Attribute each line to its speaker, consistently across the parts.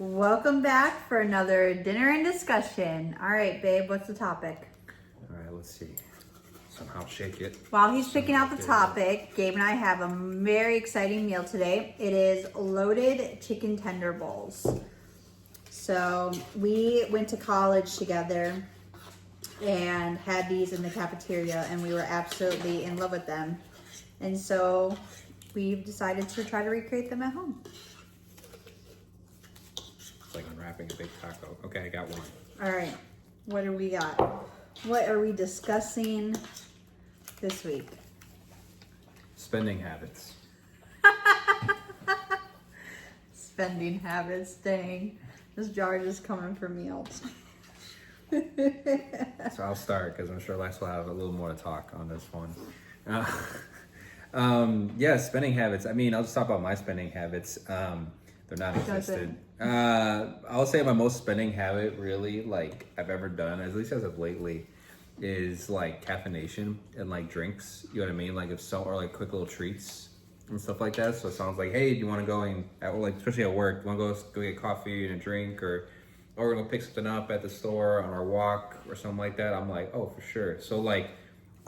Speaker 1: Welcome back for another dinner and discussion. All right, babe, what's the topic?
Speaker 2: All right, let's see. Somehow shake it.
Speaker 1: While he's picking out the topic, Gabe and I have a very exciting meal today. It is loaded chicken tender bowls. So we went to college together and had these in the cafeteria, and we were absolutely in love with them. And so we've decided to try to recreate them at home.
Speaker 2: It's like unwrapping a big taco. Okay, I got one.
Speaker 1: All right, what do we got? What are we discussing this week?
Speaker 2: Spending habits.
Speaker 1: Spending habits, dang. This jar is coming for meals.
Speaker 2: So I'll start because I'm sure Lex will have a little more to talk on this one. Yeah, spending habits. I mean, I'll just talk about my spending habits. They're non-existent. I'll say my most spending habit really like I've ever done, at least as of lately, is like caffeination and like drinks. You know what I mean? Like or like quick little treats and stuff like that. So it sounds like, hey, do you want to go and like especially at work, do you want to go get coffee and a drink, or we're gonna pick something up at the store on our walk or something like that? I'm like, oh, for sure. So like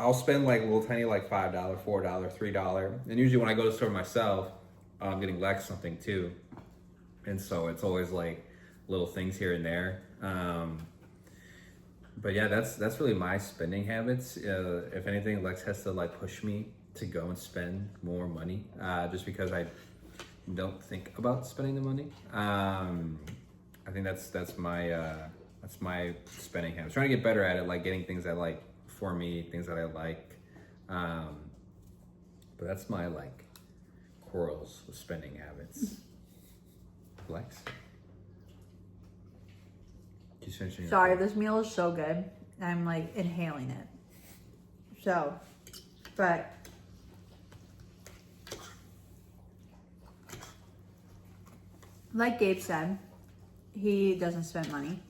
Speaker 2: I'll spend like a little tiny like $5, $4, $3, and usually when I go to the store myself, I'm getting Lex something too. And so it's always like little things here and there. But yeah, that's really my spending habits. If anything, Lex has to like push me to go and spend more money, just because I don't think about spending the money. I think that's my spending habits. Trying to get better at it, like getting things I like for me, things that I like. But that's my like quarrels with spending habits. Lex?
Speaker 1: Sorry, this meal is so good. I'm like inhaling it. So, but like Gabe said, he doesn't spend money.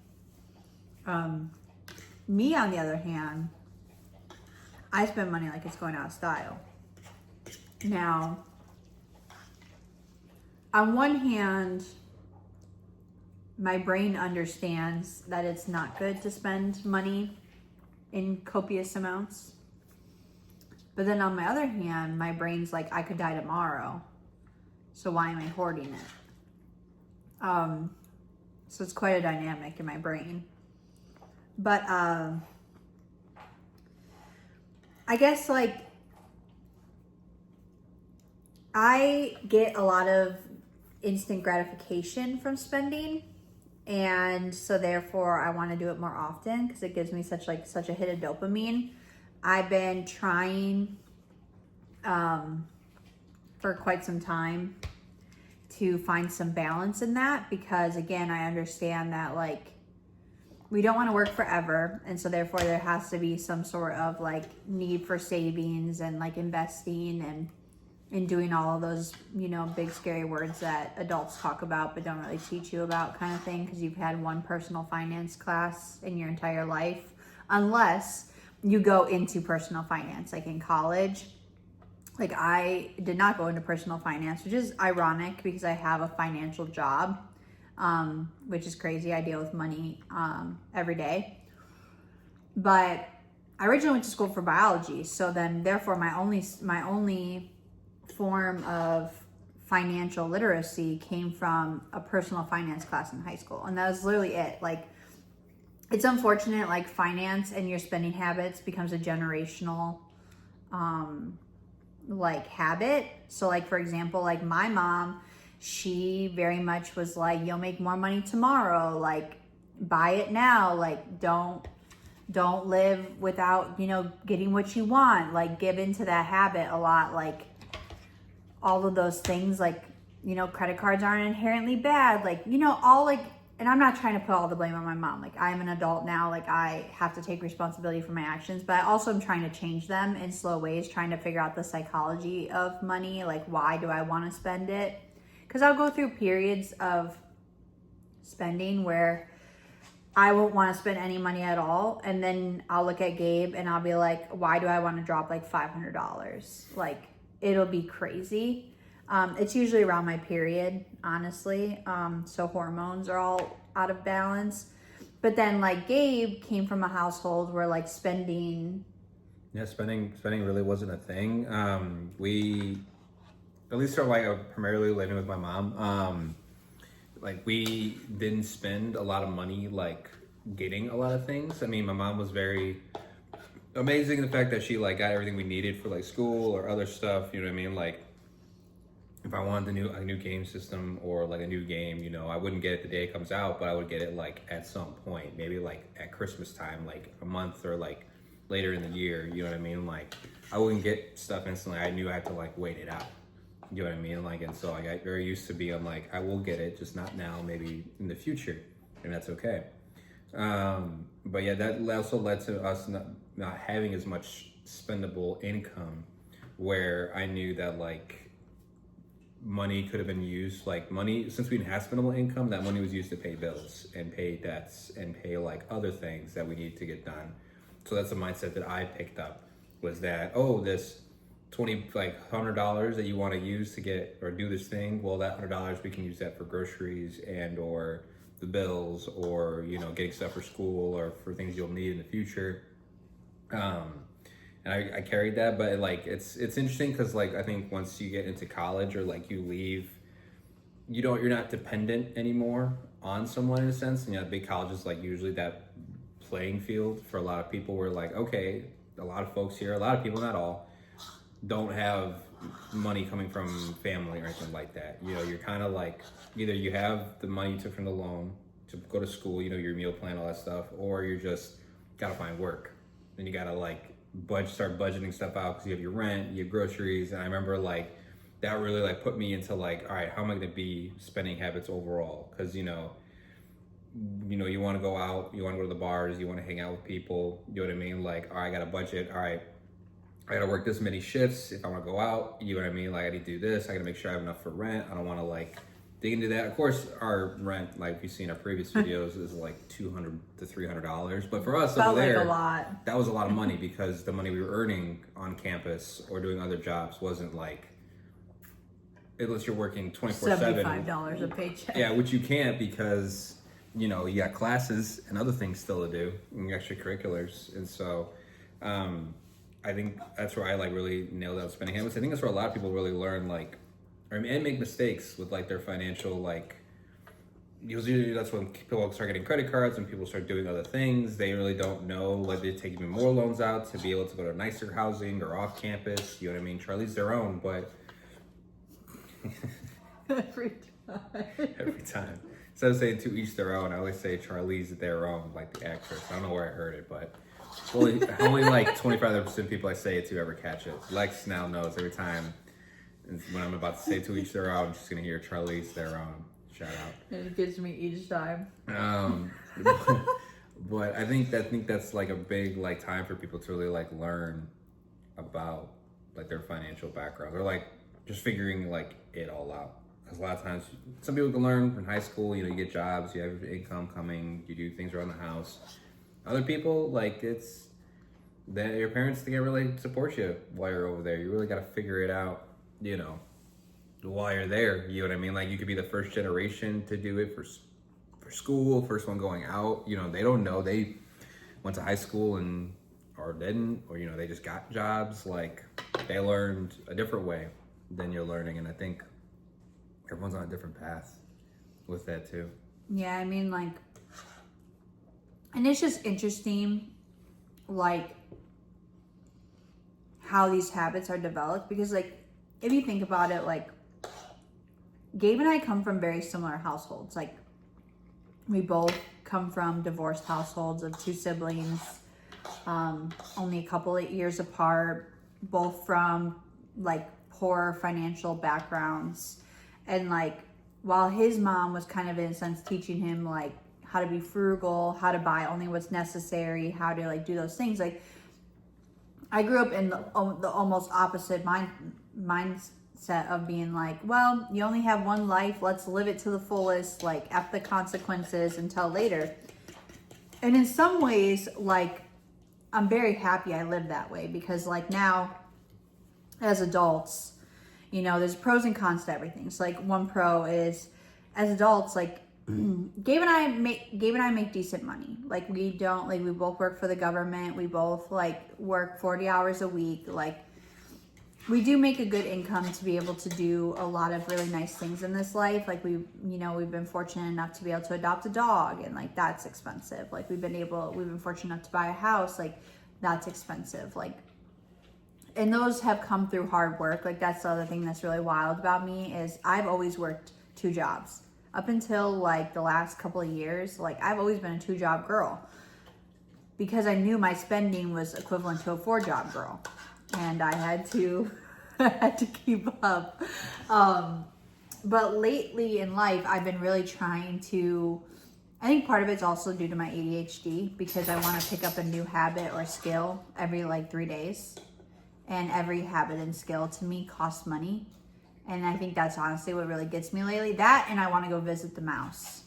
Speaker 1: Me, on the other hand, I spend money like it's going out of style. Now, on one hand, my brain understands that it's not good to spend money in copious amounts. But then on my other hand, my brain's like, I could die tomorrow. So why am I hoarding it? So it's quite a dynamic in my brain. But I guess like I get a lot of instant gratification from spending, and so therefore I want to do it more often because it gives me such a hit of dopamine. I've been trying for quite some time to find some balance in that, because again, I understand that like we don't want to work forever, and so therefore there has to be some sort of like need for savings and like investing and doing all of those, you know, big scary words that adults talk about but don't really teach you about, kind of thing, because you've had one personal finance class in your entire life, unless you go into personal finance like in college. Like I did not go into personal finance, which is ironic because I have a financial job, which is crazy. I deal with money every day. But I originally went to school for biology, so then therefore my only form of financial literacy came from a personal finance class in high school, and that was literally it. Like, it's unfortunate, like finance and your spending habits becomes a generational like habit. So like, for example, like my mom, she very much was like, you'll make more money tomorrow, like buy it now, like don't live without, you know, getting what you want, like give into that habit a lot. Like all of those things, like, you know, credit cards aren't inherently bad, like, you know, all like, and I'm not trying to put all the blame on my mom. Like, I'm an adult now, like I have to take responsibility for my actions, but I also am trying to change them in slow ways, trying to figure out the psychology of money. Like, why do I want to spend it? Because I'll go through periods of spending where I won't want to spend any money at all, and then I'll look at Gabe and I'll be like, why do I want to drop like $500? Like, it'll be crazy. It's usually around my period, honestly. So hormones are all out of balance. But then like Gabe came from a household where like spending.
Speaker 2: Yeah, spending really wasn't a thing. We, at least for like primarily living with my mom. Like we didn't spend a lot of money like getting a lot of things. I mean, my mom was very amazing in the fact that she like got everything we needed for like school or other stuff. You know what I mean? Like if I wanted a new game system or like a new game, you know, I wouldn't get it the day it comes out, but I would get it like at some point, maybe like at Christmas time, like a month or like later in the year. You know what I mean? Like I wouldn't get stuff instantly. I knew I had to like wait it out. You know what I mean? Like, and so I got very used to being like, I will get it, just not now, maybe in the future, and that's okay. But yeah, that also led to us not having as much spendable income, where I knew that like money could have been used, like money, since we didn't have spendable income, that money was used to pay bills and pay debts and pay like other things that we need to get done. So that's the mindset that I picked up, was that, oh, this $100 that you want to use to get or do this thing, well, that $100 we can use that for groceries and or the bills, or you know, getting stuff for school or for things you'll need in the future. And I carried that, but like it's interesting because like I think once you get into college or like you leave, you're not dependent anymore on someone in a sense. And big colleges, like usually that playing field for a lot of people, were like, okay, a lot of folks here, a lot of people, not all, don't have money coming from family or anything like that. You know, you're kind of like, either you have the money you took from the loan to go to school, you know, your meal plan, all that stuff, or you're just gotta find work. Then you gotta like start budgeting stuff out because you have your rent, you have groceries. And I remember like that really like put me into like, all right, how am I gonna be spending habits overall? Because you know, you want to go out, you want to go to the bars, you want to hang out with people. You know what I mean? Like, all right, I got a budget. All right, I gotta work this many shifts if I want to go out. You know what I mean? Like I need to do this. I gotta make sure I have enough for rent. I don't want to like dig into that. Of course, our rent, like we see in our previous videos, is like $200 to $300. But for us over there,
Speaker 1: like a lot.
Speaker 2: that was a lot of money because the money we were earning on campus or doing other jobs wasn't like, unless you're working 24/7.
Speaker 1: $75 a paycheck.
Speaker 2: Yeah, which you can't because you know you got classes and other things still to do, and extracurriculars, and so. I think that's where I like really nailed out spending habits. I think that's where a lot of people really learn like, and make mistakes with like their financial like. Usually that's when people start getting credit cards and people start doing other things. They really don't know, like they take even more loans out to be able to go to nicer housing or off campus. You know what I mean? Charlie's their own, but
Speaker 1: Every time.
Speaker 2: every time. Instead of saying to each their own, I always say Charlie's their own, like the actress. I don't know where I heard it, but. Only like 25% of people I say it to ever catch it. Lex now knows every time when I'm about to say to each their own, I'm just gonna hear Charlie's their own. Shout out.
Speaker 1: And it gets me each time.
Speaker 2: But I think that's like a big like time for people to really like learn about like their financial background, or like just figuring like it all out. Because a lot of times, some people can learn in high school. You know, you get jobs, you have income coming, you do things around the house. Other people, like it's that your parents can't really support you while you're over there. You really got to figure it out, you know, while you're there. You know what I mean? Like you could be the first generation to do it for school, first one going out. You know, they don't know. They went to high school and or didn't, or you know, they just got jobs. Like they learned a different way than you're learning, and I think everyone's on a different path with that too.
Speaker 1: Yeah, I mean, like. And it's just interesting, like, how these habits are developed. Because, like, if you think about it, like, Gabe and I come from very similar households. Like, we both come from divorced households of two siblings, only a couple of years apart, both from, like, poor financial backgrounds. And, like, while his mom was kind of, in a sense, teaching him, like, how to be frugal, how to buy only what's necessary, how to like do those things. Like I grew up in the almost opposite mindset of being like, well, you only have one life, let's live it to the fullest, like F the consequences until later. And in some ways, like I'm very happy I lived that way, because like now as adults, You know, there's pros and cons to everything. So like one pro is as adults, like Gabe and I make decent money. Like we both work for the government. We both like work 40 hours a week. Like we do make a good income to be able to do a lot of really nice things in this life. Like we've been fortunate enough to be able to adopt a dog, and like that's expensive. Like we've been fortunate enough to buy a house, like that's expensive. Like, and those have come through hard work. Like that's the other thing that's really wild about me is I've always worked 2 jobs. Up until like the last couple of years, like I've always been a 2-job girl because I knew my spending was equivalent to a 4-job girl. And I had to keep up. But lately in life, I've been really trying to, I think part of it's also due to my ADHD because I want to pick up a new habit or skill every like 3 days. And every habit and skill to me costs money. And I think that's honestly what really gets me lately. That, and I want to go visit the mouse.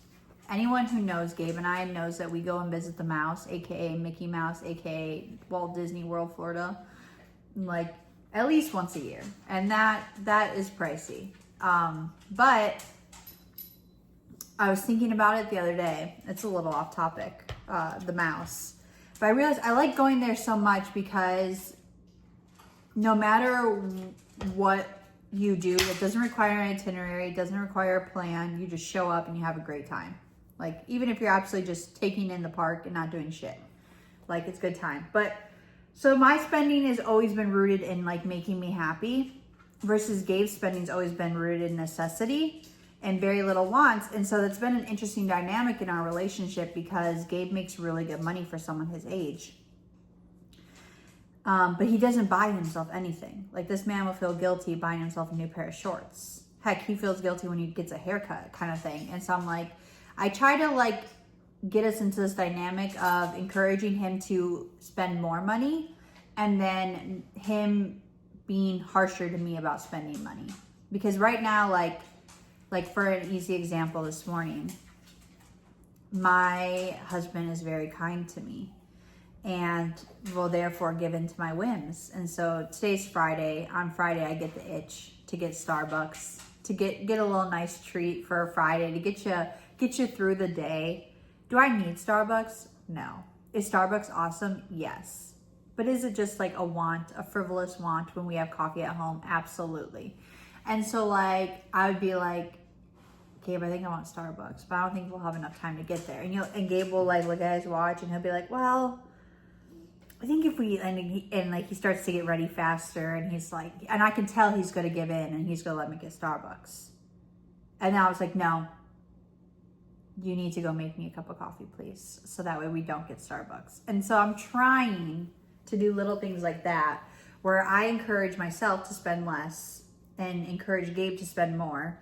Speaker 1: Anyone who knows Gabe and I knows that we go and visit the mouse, aka Mickey Mouse, aka Walt Disney World, Florida, like at least once a year, and that is pricey. But I was thinking about it the other day. It's a little off topic, the mouse, but I realized I like going there so much because no matter what you do, it doesn't require an itinerary, it doesn't require a plan. You just show up and you have a great time. Like even if you're absolutely just taking in the park and not doing shit, like it's good time. But so my spending has always been rooted in like making me happy versus Gabe's spending's always been rooted in necessity and very little wants. And so that's been an interesting dynamic in our relationship because Gabe makes really good money for someone his age. But he doesn't buy himself anything. Like this man will feel guilty buying himself a new pair of shorts. Heck, he feels guilty when he gets a haircut kind of thing. And so I'm like, I try to like get us into this dynamic of encouraging him to spend more money and then him being harsher to me about spending money. Because right now, like for an easy example this morning, my husband is very kind to me and will therefore give in to my whims. And so today's Friday. On Friday, I get the itch to get Starbucks, to get a little nice treat for a Friday to get you through the day. Do I need Starbucks? No. Is Starbucks awesome? Yes. But is it just like a want, a frivolous want when we have coffee at home? Absolutely. And so like, I would be like, Gabe, I think I want Starbucks, but I don't think we'll have enough time to get there. And Gabe will like look at his watch and he'll be like, well, I think if we, and like he starts to get ready faster and he's like, and I can tell he's going to give in and he's going to let me get Starbucks. And I was like, no. You need to go make me a cup of coffee, please. So that way we don't get Starbucks. And so I'm trying to do little things like that where I encourage myself to spend less and encourage Gabe to spend more.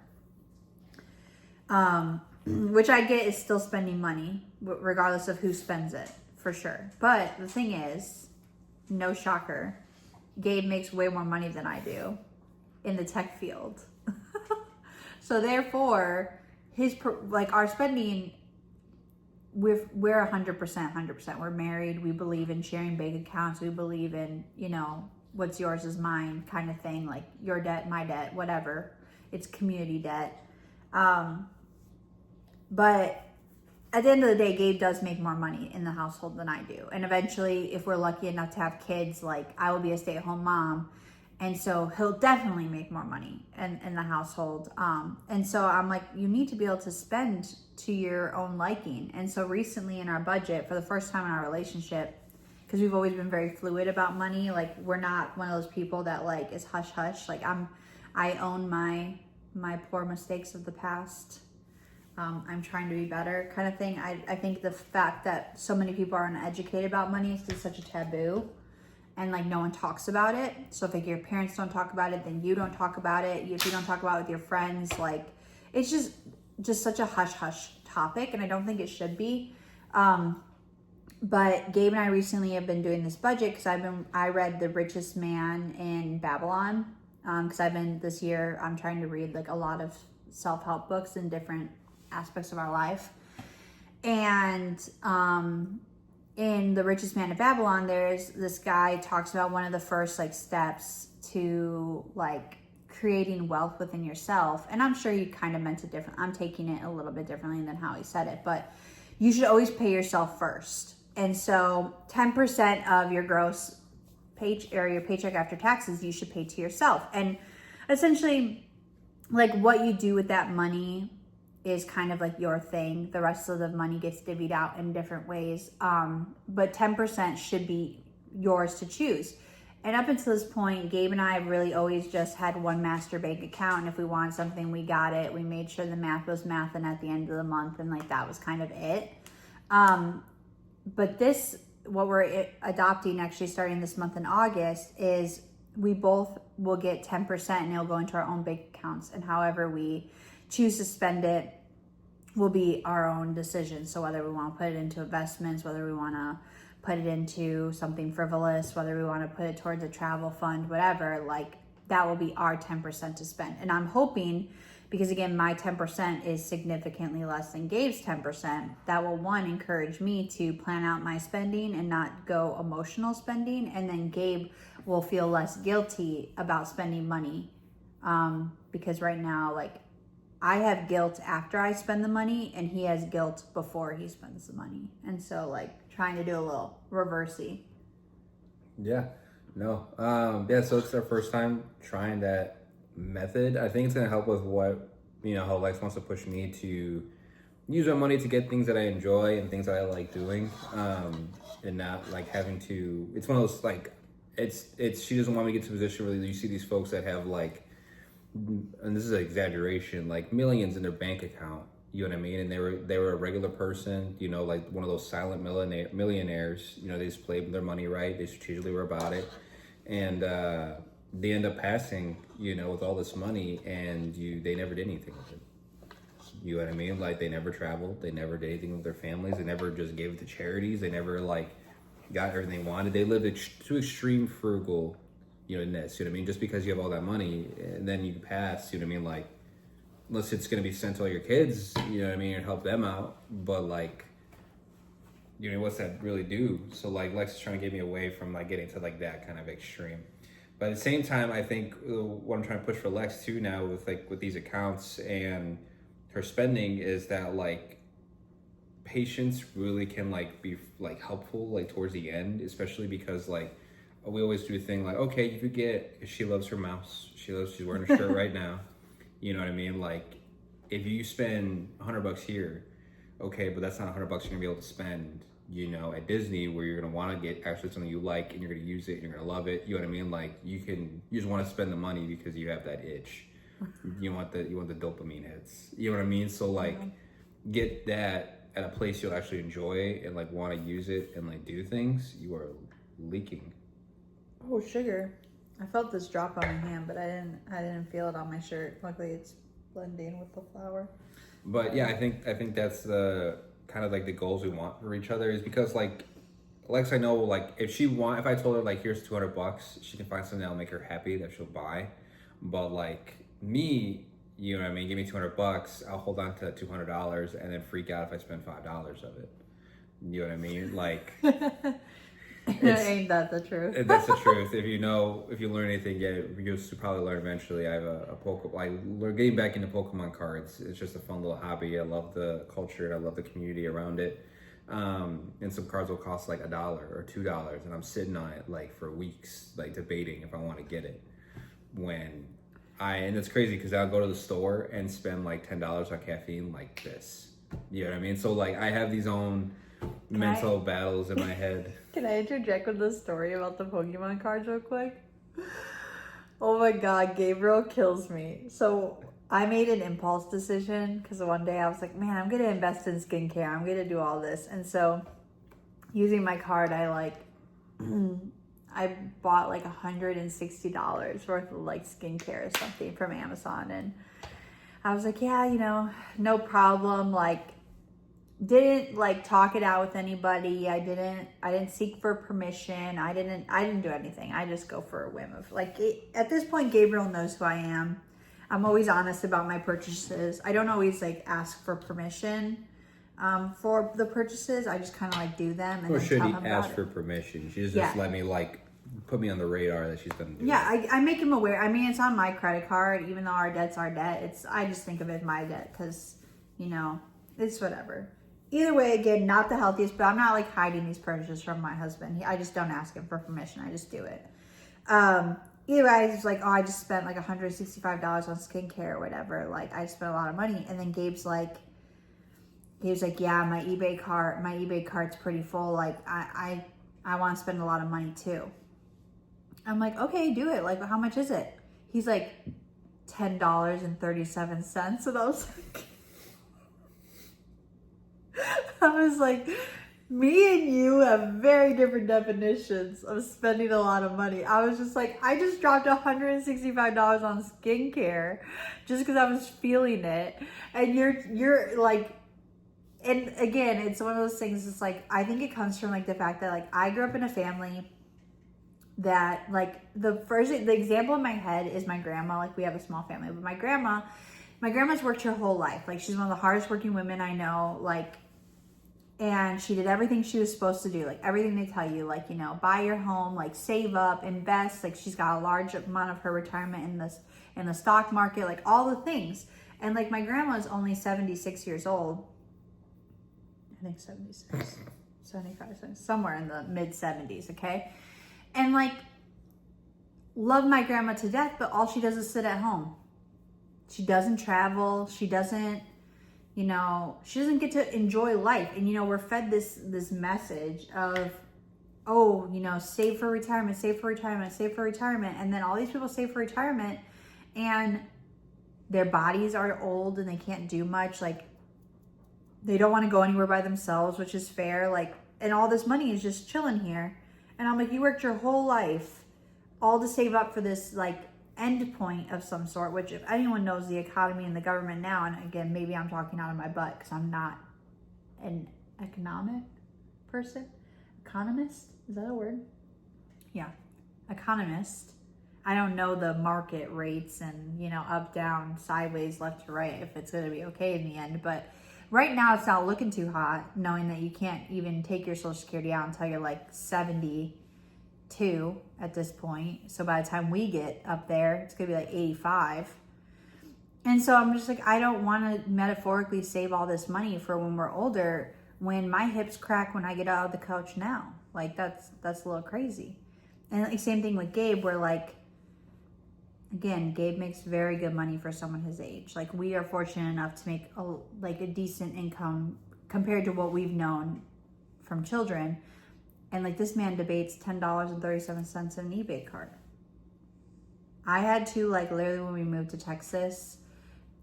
Speaker 1: Which I get is still spending money, regardless of who spends it, for sure. But the thing is, no shocker, Gabe makes way more money than I do in the tech field. So therefore, our spending, we're 100%. We're married. We believe in sharing bank accounts. We believe in, what's yours is mine kind of thing. Like your debt, my debt, whatever. It's community debt. But at the end of the day, Gabe does make more money in the household than I do. And eventually, if we're lucky enough to have kids, like I will be a stay-at-home mom. And so he'll definitely make more money in the household. And so I'm like, you need to be able to spend to your own liking. And so recently in our budget, for the first time in our relationship, because we've always been very fluid about money, like we're not one of those people that like is hush hush. Like I own my poor mistakes of the past. I'm trying to be better kind of thing. I think the fact that so many people are uneducated about money is such a taboo. And like no one talks about it. So if like your parents don't talk about it, then you don't talk about it. If you don't talk about it with your friends, like it's just such a hush hush topic, and I don't think it should be. But Gabe and I recently have been doing this budget because I read The Richest Man in Babylon. Because this year I'm trying to read like a lot of self-help books in different aspects of our life. And in The Richest Man in Babylon, there's this guy talks about one of the first like steps to like creating wealth within yourself, and I'm sure you kind of meant it different. I'm taking it a little bit differently than how he said it, but you should always pay yourself first. And so 10% of your gross or your paycheck after taxes, you should pay to yourself. And essentially, like, what you do with that money is kind of like your thing. The rest of the money gets divvied out in different ways. But 10% should be yours to choose. And up until this point, Gabe and I really always just had one master bank account. And if we wanted something, we got it. We made sure the math was mathing at the end of the month. And like, that was kind of it. But what we're adopting actually starting this month in August is we both will get 10% and it'll go into our own bank accounts. And however we choose to spend it will be our own decision. So whether we want to put it into investments, whether we want to put it into something frivolous, whether we want to put it towards a travel fund, whatever, like, that will be our 10% to spend. And I'm hoping, because again, my 10% is significantly less than Gabe's 10%, that will, one, encourage me to plan out my spending and not go emotional spending. And then Gabe will feel less guilty about spending money. Because right now, like, I have guilt after I spend the money and he has guilt before he spends the money. And so, like, trying to do a little reversey.
Speaker 2: Yeah, no. Yeah, so it's our first time trying that method. I think it's going to help with how Lex wants to push me to use my money to get things that I enjoy and things that I like doing. And not like having to, it's one of those, like, she doesn't want me to get to a position where you see these folks that have, like, and this is an exaggeration, like millions in their bank account. You know what I mean? And they were a regular person, like one of those silent millionaires. They just played their money right. They strategically were about it. And they end up passing, with all this money, and they never did anything with it. You know what I mean? Like, they never traveled. They never did anything with their families. They never just gave it to charities. They never, like, got everything they wanted. They lived to extreme frugal, ness. You know what I mean? Just because you have all that money and then you pass, you know what I mean? Like, unless it's going to be sent to all your kids, you know what I mean, and help them out. But, like, what's that really do? So, like, Lex is trying to get me away from, like, getting to, like, that kind of extreme. But at the same time, I think what I'm trying to push for Lex too now with these accounts and her spending is that, like, patience really can, like, be, like, helpful, like, towards the end, especially because, like, we always do a thing like, okay, if she loves her mouse, she's wearing her shirt right now. You know what I mean? Like, if you spend $100 here, okay, but that's not $100 you're gonna be able to spend, at Disney, where you're gonna want to get actually something you like and you're gonna use it and you're gonna love it. You know what I mean? Like, you just want to spend the money because you have that itch. You want the dopamine hits. You know what I mean? So, like, get that at a place you'll actually enjoy and, like, want to use it and, like, do things. You are leaking.
Speaker 1: Oh, sugar. I felt this drop on my hand, but I didn't feel it on my shirt. Luckily, it's blending with the flour.
Speaker 2: But yeah, I think that's the kind of, like, the goals we want for each other, is because, like, Lex, I know, like, if I told her, like, here's $200, she can find something that'll make her happy that she'll buy. But, like, me, you know what I mean? Give me $200, I'll hold on to $200 and then freak out if I spend $5 of it. You know what I mean? Like,
Speaker 1: ain't that the truth?
Speaker 2: That's the truth. If you learn anything, you'll probably learn eventually. I have a getting back into Pokemon cards. It's just a fun little hobby. I love the culture and I love the community around it. And some cards will cost like $1 or $2, and I'm sitting on it, like, for weeks, like, debating if I want to get it. And it's crazy because I'll go to the store and spend like $10 on caffeine, like this. You know what I mean? So, like, I have these own mental battles in my head.
Speaker 1: Can I interject with this story about the Pokemon cards real quick? Oh my God, Gabriel kills me. So I made an impulse decision because one day I was like, man, I'm going to invest in skincare. I'm going to do all this. And so using my card, I bought like $160 worth of, like, skincare or something from Amazon. And I was like, yeah, no problem. Like, didn't, like, talk it out with anybody. I didn't seek for permission. I didn't do anything. I just go for a whim of, like, at this point, Gabriel knows who I am. I'm always honest about my purchases. I don't always, like, ask for permission for the purchases. I just kind of, like, do them. And
Speaker 2: Or
Speaker 1: then
Speaker 2: should
Speaker 1: tell
Speaker 2: he
Speaker 1: him about
Speaker 2: ask
Speaker 1: it.
Speaker 2: for permission? She just let me, like, put me on the radar that she's gonna do.
Speaker 1: Yeah, I make him aware. I mean, it's on my credit card, even though our debt's our debt. I just think of it as my debt because, you know, it's whatever. Either way, again, not the healthiest, but I'm not like hiding these purchases from my husband. I just don't ask him for permission. I just do it. Either way, it's like, oh, I just spent like $165 on skincare or whatever. Like, I spent a lot of money. And then Gabe's like, yeah, my eBay cart's pretty full. Like, I want to spend a lot of money too. I'm like, okay, do it. Like, how much is it? He's like, $10.37. And I was like, me and you have very different definitions of spending a lot of money. I was just like, I just dropped $165 on skincare just because I was feeling it. And you're like, and again, it's one of those things, it's like, I think it comes from like the fact that like I grew up in a family that like the example in my head is my grandma. Like we have a small family, but my grandma's worked her whole life. Like she's one of the hardest working women I know. Like, and she did everything she was supposed to do. Like everything they tell you, like, you know, buy your home, like save up, invest. Like she's got a large amount of her retirement in the stock market, like all the things. And like my grandma's only 76 years old. I think 76, 75, somewhere in the mid 70s. Okay. And like, love my grandma to death, but all she does is sit at home. She doesn't travel. She doesn't, you know, she doesn't get to enjoy life. And, you know, we're fed this message of, oh, you know, save for retirement, save for retirement, save for retirement. And then all these people save for retirement and their bodies are old and they can't do much. Like, they don't want to go anywhere by themselves, which is fair. Like, and all this money is just chilling here. And I'm like, you worked your whole life all to save up for this, like, end point of some sort, which if anyone knows the economy and the government now, and again, maybe I'm talking out of my butt because I'm not an economic person. Economist? Is that a word? Yeah. Economist. I don't know the market rates and, you know, up, down, sideways, left to right, if it's going to be okay in the end. But right now it's not looking too hot, knowing that you can't even take your Social Security out until you're like 72 at this point. So by the time we get up there, it's gonna be like 85. And so I'm just like, I don't want to metaphorically save all this money for when we're older, when my hips crack when I get out of the couch now. Like that's a little crazy. And like same thing with Gabe, where like, again, Gabe makes very good money for someone his age. Like we are fortunate enough to make a decent income compared to what we've known from children. And like this man debates $10.37 in an eBay cart. I had to like literally when we moved to Texas,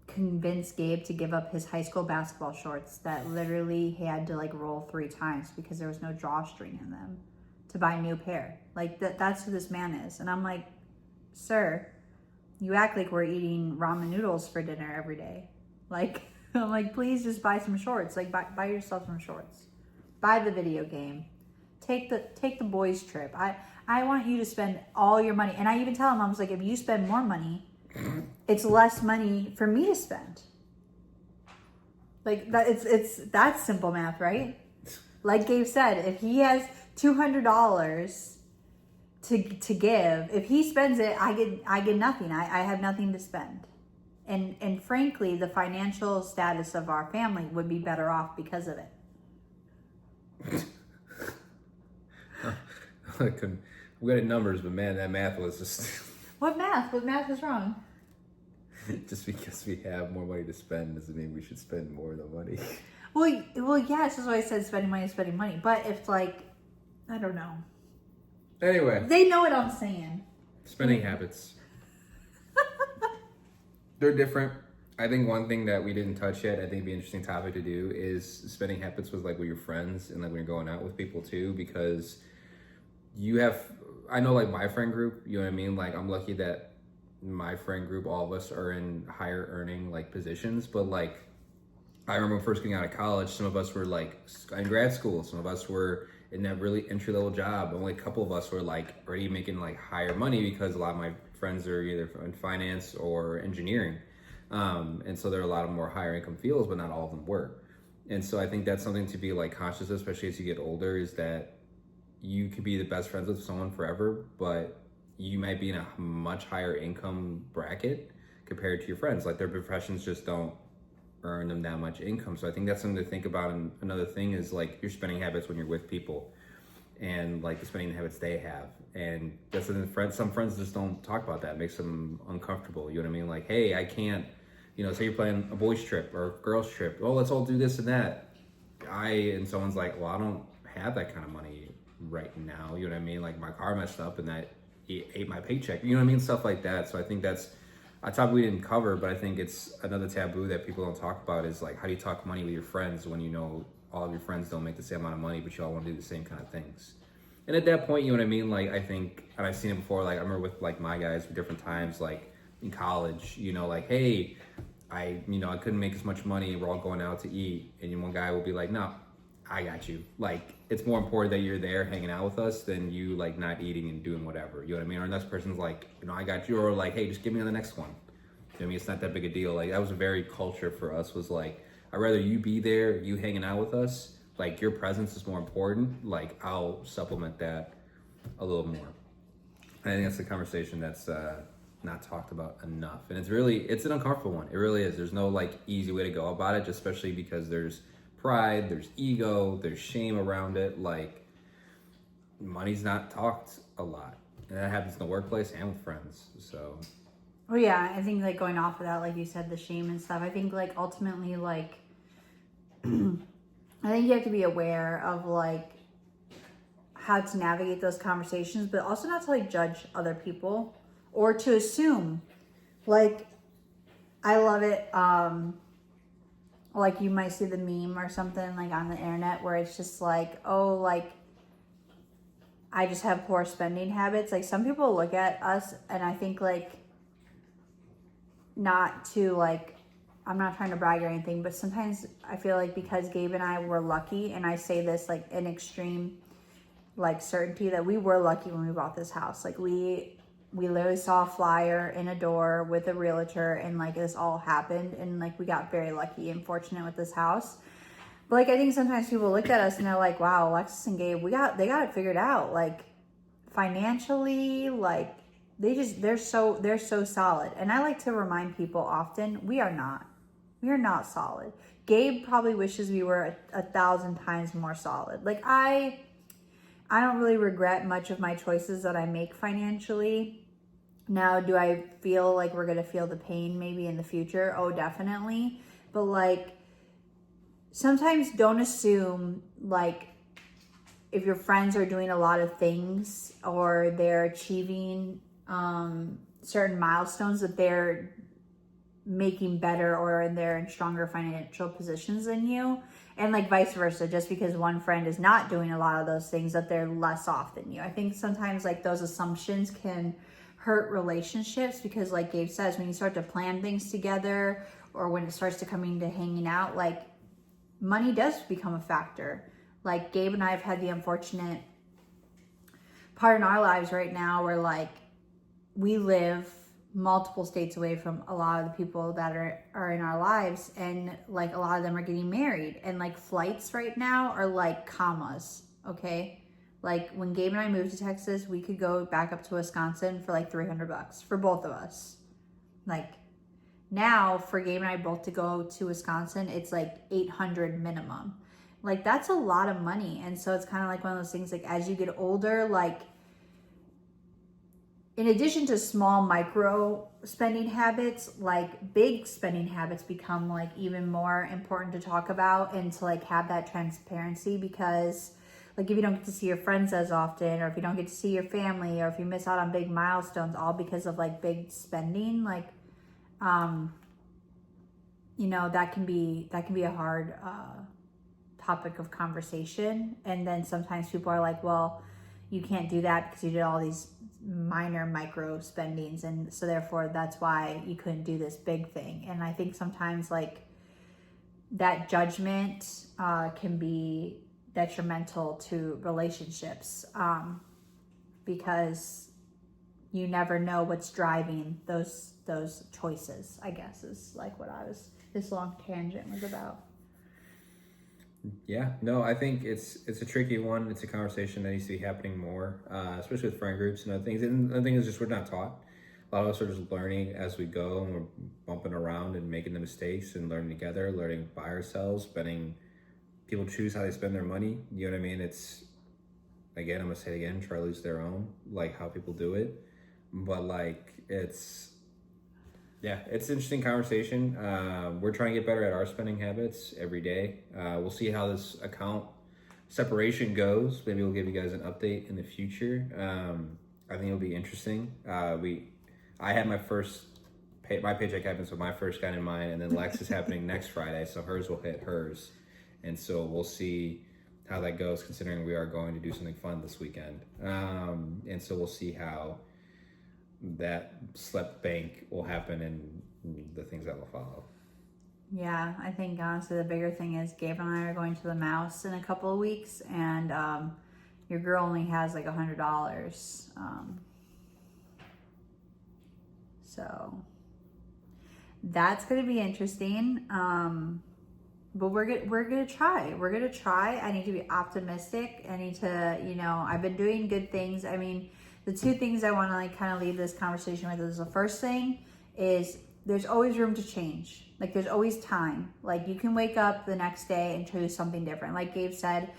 Speaker 1: convince Gabe to give up his high school basketball shorts that literally he had to like roll 3 times because there was no drawstring in them to buy a new pair. Like that's who this man is. And I'm like, sir, you act like we're eating ramen noodles for dinner every day. Like, I'm like, please just buy some shorts. Like buy yourself some shorts. Buy the video game. Take the boys trip. I want you to spend all your money. And I even tell him, I was like, if you spend more money, it's less money for me to spend. Like that that's simple math, right? Like Gabe said, if he has $200 to give, if he spends it, I get nothing. I have nothing to spend. And frankly, the financial status of our family would be better off because of it.
Speaker 2: We got numbers, but man, that math was just...
Speaker 1: What math? What math is wrong?
Speaker 2: Just because we have more money to spend doesn't mean we should spend more of the money.
Speaker 1: Well, yeah, it's just what I said, spending money is spending money. But if like, I don't know.
Speaker 2: Anyway.
Speaker 1: They know what I'm saying.
Speaker 2: Spending habits. They're different. I think one thing that we didn't touch yet, I think it'd be an interesting topic to do, is spending habits with like with your friends and like when you're going out with people too, because I know like my friend group, you know what I mean? Like I'm lucky that my friend group, all of us are in higher earning like positions, but like I remember first getting out of college, some of us were like in grad school, some of us were in that really entry level job. Only a couple of us were like already making like higher money because a lot of my friends are either in finance or engineering. And so there are a lot of more higher income fields, but not all of them were. And so I think that's something to be like conscious of, especially as you get older, is that you could be the best friends with someone forever, but you might be in a much higher income bracket compared to your friends. Like their professions just don't earn them that much income. So I think that's something to think about. And another thing is like your spending habits when you're with people, and like the spending habits they have. And that's some friends just don't talk about that. It makes them uncomfortable. You know what I mean? Like, hey, I can't, say you're planning a boys trip or a girls trip. Oh, let's all do this and that. And someone's like, well, I don't have that kind of money right now. You know what I mean? Like my car messed up and that ate my paycheck. You know what I mean? Stuff like that. So I think that's a topic we didn't cover, but I think it's another taboo that people don't talk about is like, how do you talk money with your friends when all of your friends don't make the same amount of money, but you all want to do the same kind of things. And at that point, you know what I mean? Like, I think, and I've seen it before, like, I remember with, like, my guys for different times, like, in college, like, hey, I couldn't make as much money, we're all going out to eat, and one guy will be like, no, I got you. Like, it's more important that you're there hanging out with us than you, like, not eating and doing whatever, you know what I mean? Or the next person's like, I got you, or like, hey, just get me on the next one. You know what I mean? It's not that big a deal. Like, that was a very culture for us, was like, I'd rather you be there, you hanging out with us, like your presence is more important. Like I'll supplement that a little more. I think that's a conversation that's not talked about enough, and it's an uncomfortable one. It really is. There's no like easy way to go about it, just especially because there's pride, there's ego, there's shame around it. Like money's not talked a lot, and that happens in the workplace and with friends. So.
Speaker 1: Oh yeah, I think like going off of that, like you said, the shame and stuff. I think like ultimately like. I think you have to be aware of like how to navigate those conversations, but also not to like judge other people or to assume. Like, I love it. Like you might see the meme or something like on the internet where it's just like, oh, like I just have poor spending habits. Like some people look at us and I think like not to like, I'm not trying to brag or anything, but sometimes I feel like because Gabe and I were lucky, and I say this like in extreme like certainty that we were lucky when we bought this house. Like we literally saw a flyer in a door with a realtor and like this all happened, and like we got very lucky and fortunate with this house. But like I think sometimes people look at us and they're like, wow, Alexis and Gabe, they got it figured out. Like financially, like they're so solid. And I like to remind people often, we are not solid. Gabe probably wishes we were 1,000 times more solid. Like I don't really regret much of my choices that I make financially. Now, do I feel like we're going to feel the pain maybe in the future? Oh, definitely. But like sometimes don't assume like if your friends are doing a lot of things or they're achieving certain milestones that they're making better or they're in stronger financial positions than you, and like vice versa. Just because one friend is not doing a lot of those things that they're less off than you. I think sometimes like those assumptions can hurt relationships because like Gabe says, when you start to plan things together or when it starts to coming to hanging out, like money does become a factor. Like Gabe and I have had the unfortunate part in our lives right now where like we live multiple states away from a lot of the people that are in our lives, and like a lot of them are getting married, and like flights right now are like commas. Okay, like when Gabe and I moved to Texas, we could go back up to Wisconsin for like $300 for both of us. Like now for Gabe and I both to go to Wisconsin, it's like 800 minimum. Like that's a lot of money. And so it's kind of like one of those things, like as you get older, like in addition to small micro spending habits, like big spending habits become like even more important to talk about and to like have that transparency, because like if you don't get to see your friends as often, or if you don't get to see your family, or if you miss out on big milestones all because of like big spending, like that can be a hard topic of conversation. And then sometimes people are like, well, you can't do that because you did all these minor micro spendings, and so therefore that's why you couldn't do this big thing. And I think sometimes like that judgment can be detrimental to relationships, because you never know what's driving those choices, I guess, is like what this long tangent was about.
Speaker 2: Yeah, no, I think it's a tricky one. It's a conversation that needs to be happening more, especially with friend groups and other things. And the thing is, just we're not taught. A lot of us are just learning as we go, and we're bumping around and making the mistakes and learning together, learning by ourselves, spending. People choose how they spend their money. You know what I mean? It's again, I'm gonna say it again. Try to lose their own, like how people do it, but like it's yeah, it's an interesting conversation. We're trying to get better at our spending habits every day. We'll see how this account separation goes. Maybe we'll give you guys an update in the future. I think it'll be interesting. I had my my paycheck happens with my first guy in mind, and then Lex is happening next Friday, so hers will hit hers, and so we'll see how that goes. Considering we are going to do something fun this weekend, and so we'll see how that slept bank will happen and the things that will follow.
Speaker 1: Yeah, I think honestly the bigger thing is Gabe and I are going to the Mouse in a couple of weeks, and your girl only has like $100. So that's gonna be interesting. But we're gonna try. We're gonna try. I need to be optimistic. I need to, I've been doing good things. I mean, the two things I want to like kind of leave this conversation with is the first thing is there's always room to change. Like there's always time. Like you can wake up the next day and choose something different. Like Gabe said,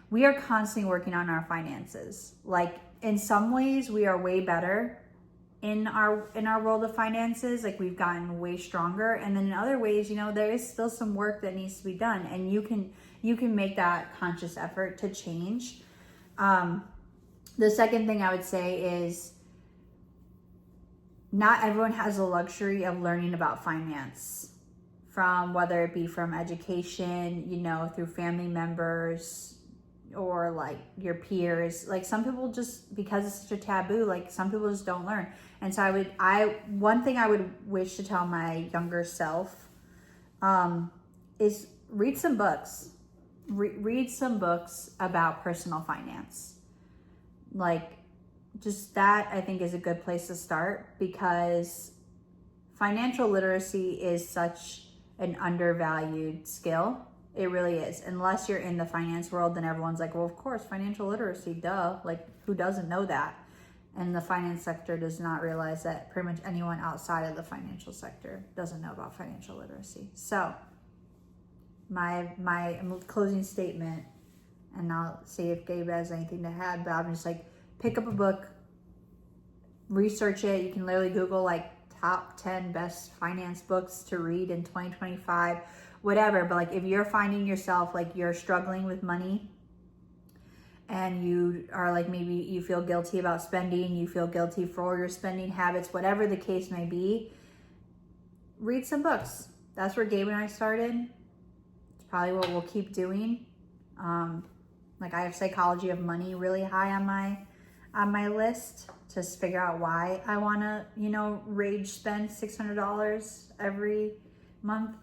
Speaker 1: we are constantly working on our finances. Like in some ways we are way better in our world of finances. Like we've gotten way stronger, and then in other ways, there is still some work that needs to be done, and you can make that conscious effort to change. The second thing I would say is not everyone has the luxury of learning about finance, from whether it be from education, through family members or like your peers. Like some people just, because it's such a taboo, like some people just don't learn. And so one thing I would wish to tell my younger self is read some books. Read some books about personal finance. Like just that I think is a good place to start, because financial literacy is such an undervalued skill. It really is. Unless you're in the finance world, then everyone's like, well, of course, financial literacy, duh. Like, who doesn't know that? And the finance sector does not realize that pretty much anyone outside of the financial sector doesn't know about financial literacy. So, my closing statement, and I'll see if Gabe has anything to add, but I'm just like, pick up a book, research it. You can literally Google like top 10 best finance books to read in 2025. Whatever, but like if you're finding yourself like you're struggling with money and you are like, maybe you feel guilty about spending, you feel guilty for your spending habits, whatever the case may be, read some books. That's where Gabe and I started. It's probably what we'll keep doing. Like I have Psychology of Money really high on my list to figure out why I want to, rage spend $600 every month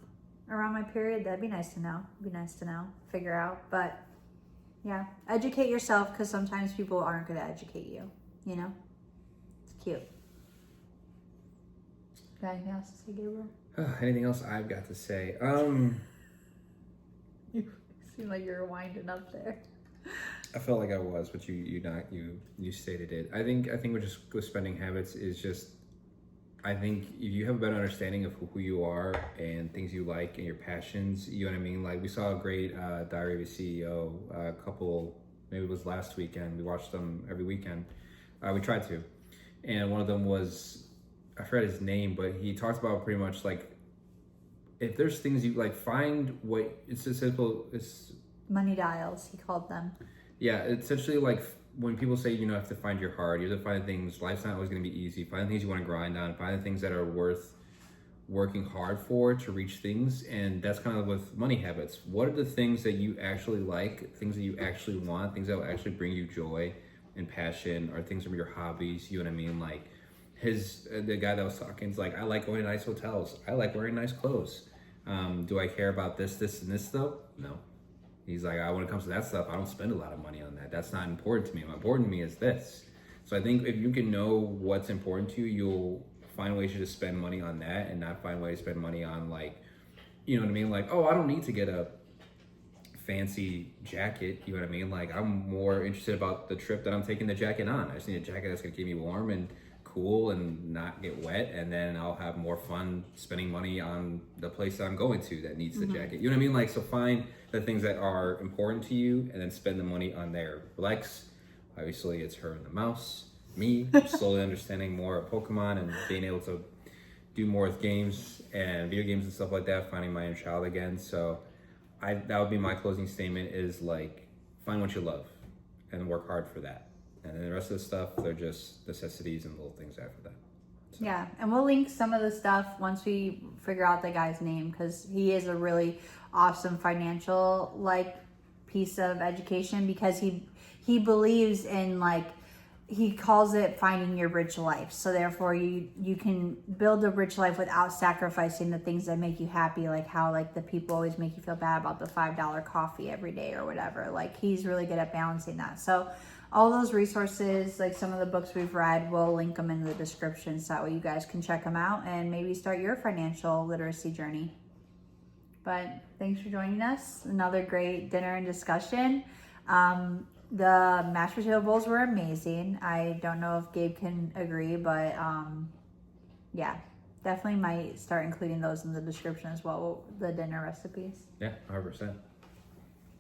Speaker 1: around my period. That'd be nice to know. Figure out. But yeah, educate yourself, because sometimes people aren't going to educate you. It's cute. Got anything else to say, Gabriel?
Speaker 2: Anything else I've got to say?
Speaker 1: You seem like you're winding up there.
Speaker 2: I felt like I was, but you stated it. I think with spending habits is just, I think if you have a better understanding of who you are and things you like and your passions, you know what I mean? Like we saw a great Diary of a CEO, a couple, maybe it was last weekend. We watched them every weekend. We tried to. And one of them was, I forgot his name, but he talked about pretty much like, if there's things you like, find what, it's as simple, it's...
Speaker 1: Money dials, he called them.
Speaker 2: Yeah, it's essentially like when people say you have to find your heart, you have to find things, life's not always going to be easy. Find the things you want to grind on, find the things that are worth working hard for to reach things. And that's kind of with money habits. What are the things that you actually like, things that you actually want, things that will actually bring you joy and passion, or things from your hobbies, you know what I mean? Like the guy that was talking is like, I like going to nice hotels. I like wearing nice clothes. Do I care about this, and this though? No. He's like, when it comes to that stuff, I don't spend a lot of money on that. That's not important to me. What important to me is this. So I think if you can know what's important to you, you'll find ways to just spend money on that, and not find ways to spend money on like, you know what I mean? Like, oh, I don't need to get a fancy jacket. You know what I mean? Like, I'm more interested about the trip that I'm taking the jacket on. I just need a jacket that's gonna keep me warm and cool and not get wet, and then I'll have more fun spending money on the place that I'm going to that needs the jacket. You know what I mean? Like, so find the things that are important to you and then spend the money on there. Lex, obviously it's her and the mouse. Me, slowly understanding more of Pokemon and being able to do more with games and video games and stuff like that, finding my inner child again. So that would be my closing statement, is like, find what you love and work hard for that. And then the rest of the stuff, they're just necessities and little things after that. So.
Speaker 1: Yeah, and we'll link some of the stuff once we figure out the guy's name, because he is a really awesome financial like piece of education, because he believes in, like, he calls it finding your rich life. So therefore you can build a rich life without sacrificing the things that make you happy, like how like the people always make you feel bad about the $5 coffee every day or whatever. Like, he's really good at balancing that. So all those resources, like some of the books we've read, we'll link them in the description so that way you guys can check them out and maybe start your financial literacy journey. But thanks for joining us. Another great dinner and discussion. The mashed potato bowls were amazing. I don't know if Gabe can agree, but yeah, definitely might start including those in the description as well, the dinner recipes.
Speaker 2: Yeah, 100%.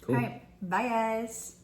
Speaker 2: Cool.
Speaker 1: All right, bye guys.